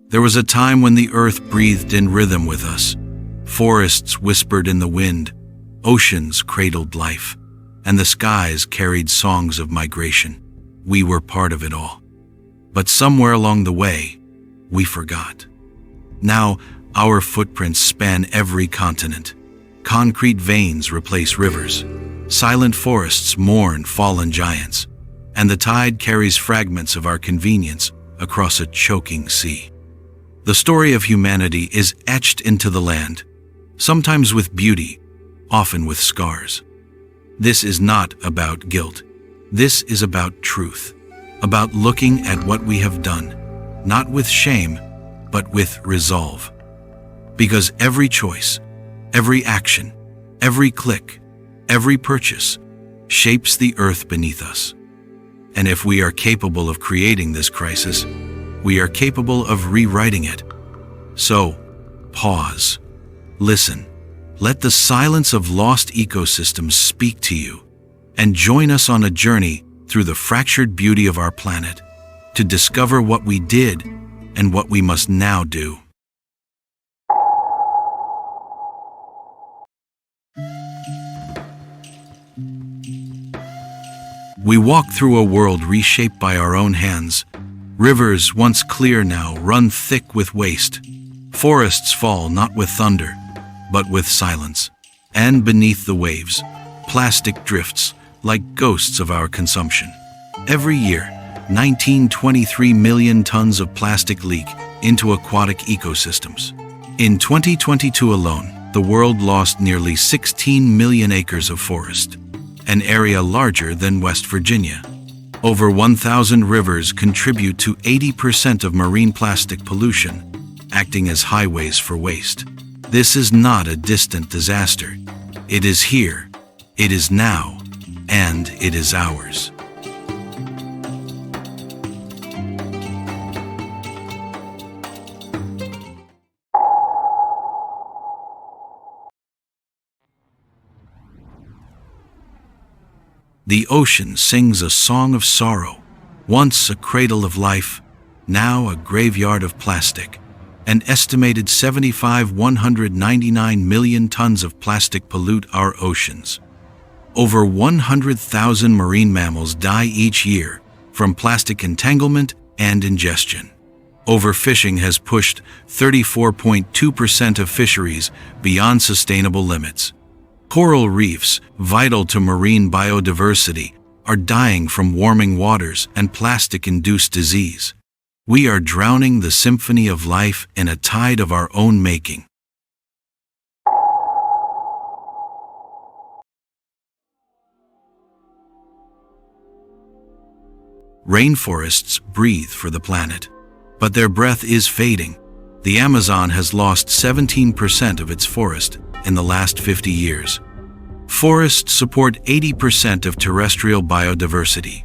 There was a time when the earth breathed in rhythm with us. Forests whispered in the wind, oceans cradled life, and the skies carried songs of migration. We were part of it all. But somewhere along the way, we forgot. Now, our footprints span every continent. Concrete veins replace rivers. Silent forests mourn fallen giants. And the tide carries fragments of our convenience across a choking sea. The story of humanity is etched into the land, sometimes with beauty, often with scars. This is not about guilt. This is about truth, about looking at what we have done, not with shame, but with resolve. Because every choice, every action, every click, every purchase shapes the earth beneath us. And if we are capable of creating this crisis, we are capable of rewriting it. So, pause, listen, let the silence of lost ecosystems speak to you, and join us on a journey through the fractured beauty of our planet to discover what we did and what we must now do. We walk through a world reshaped by our own hands. Rivers, once clear now, run thick with waste. Forests fall not with thunder, but with silence. And beneath the waves, plastic drifts like ghosts of our consumption. Every year, 19-23 million tons of plastic leak into aquatic ecosystems. In 2022 alone, the world lost nearly 16 million acres of forest, an area larger than West Virginia. Over 1,000 rivers contribute to 80% of marine plastic pollution, acting as highways for waste. This is not a distant disaster. It is here, it is now, and it is ours. The ocean sings a song of sorrow, once a cradle of life, now a graveyard of plastic. An estimated 199 million tons of plastic pollute our oceans. Over 100,000 marine mammals die each year from plastic entanglement and ingestion. Overfishing has pushed 34.2% of fisheries beyond sustainable limits. Coral reefs, vital to marine biodiversity, are dying from warming waters and plastic-induced disease. We are drowning the symphony of life in a tide of our own making. Rainforests breathe for the planet, but their breath is fading. The Amazon has lost 17% of its forest in the last 50 years. Forests support 80% of terrestrial biodiversity.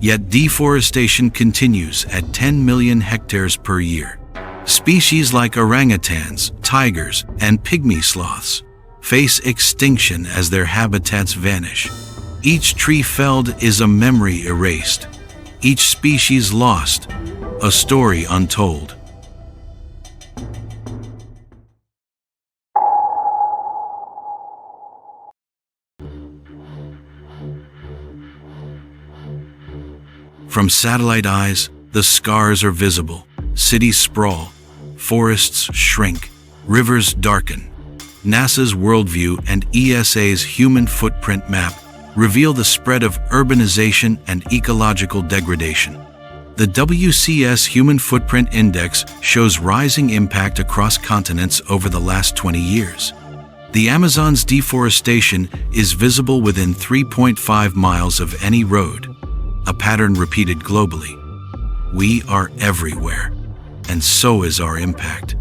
Yet deforestation continues at 10 million hectares per year. Species like orangutans, tigers, and pygmy sloths face extinction as their habitats vanish. Each tree felled is a memory erased. Each species lost, a story untold. From satellite eyes, the scars are visible. Cities sprawl, forests shrink, rivers darken. NASA's Worldview and ESA's Human Footprint Map reveal the spread of urbanization and ecological degradation. The WCS Human Footprint Index shows rising impact across continents over the last 20 years. The Amazon's deforestation is visible within 3.5 miles of any road, a pattern repeated globally. We are everywhere, and so is our impact.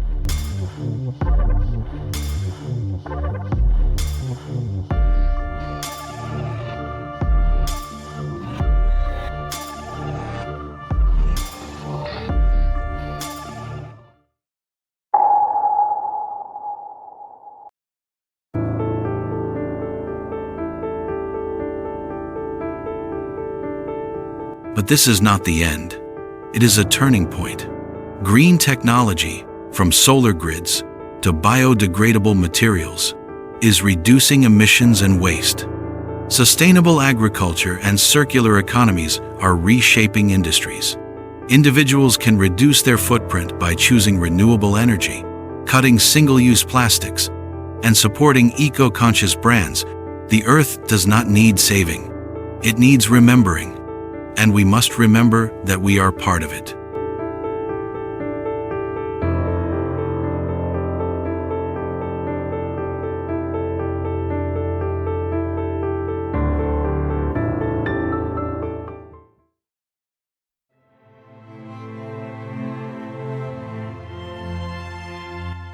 But this is not the end. It is a turning point. Green technology, from solar grids to biodegradable materials, is reducing emissions and waste. Sustainable agriculture and circular economies are reshaping industries. Individuals can reduce their footprint by choosing renewable energy, cutting single-use plastics, and supporting eco-conscious brands. The Earth does not need saving. It needs remembering, and we must remember that we are part of it.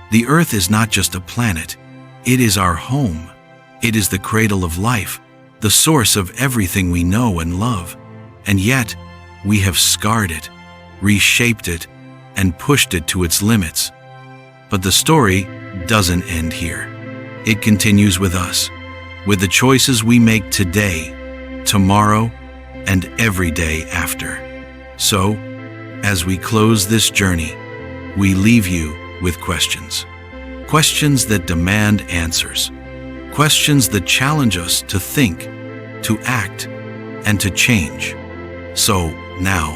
The Earth is not just a planet, it is our home. It is the cradle of life, the source of everything we know and love. And yet, we have scarred it, reshaped it, and pushed it to its limits. But the story doesn't end here. It continues with us, with the choices we make today, tomorrow, and every day after. So, as we close this journey, we leave you with questions. Questions that demand answers. Questions that challenge us to think, to act, and to change. So, now,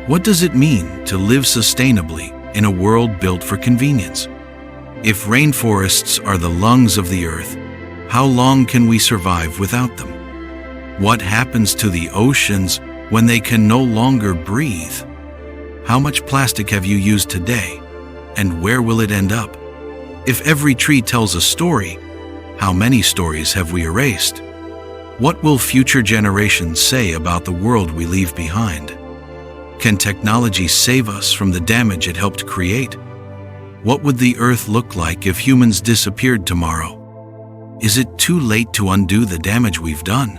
what does it mean to live sustainably in a world built for convenience? If rainforests are the lungs of the Earth, how long can we survive without them? What happens to the oceans when they can no longer breathe? How much plastic have you used today? And where will it end up? If every tree tells a story, how many stories have we erased? What will future generations say about the world we leave behind? Can technology save us from the damage it helped create? What would the Earth look like if humans disappeared tomorrow? Is it too late to undo the damage we've done?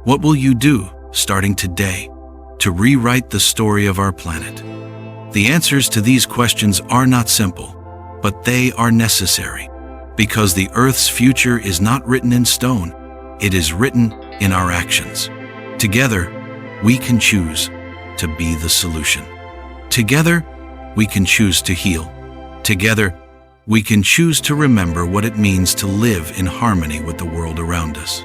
What will you do, starting today, to rewrite the story of our planet? The answers to these questions are not simple, but they are necessary, because the Earth's future is not written in stone, it is written in our actions. Together, we can choose to be the solution. Together, we can choose to heal. Together, we can choose to remember what it means to live in harmony with the world around us.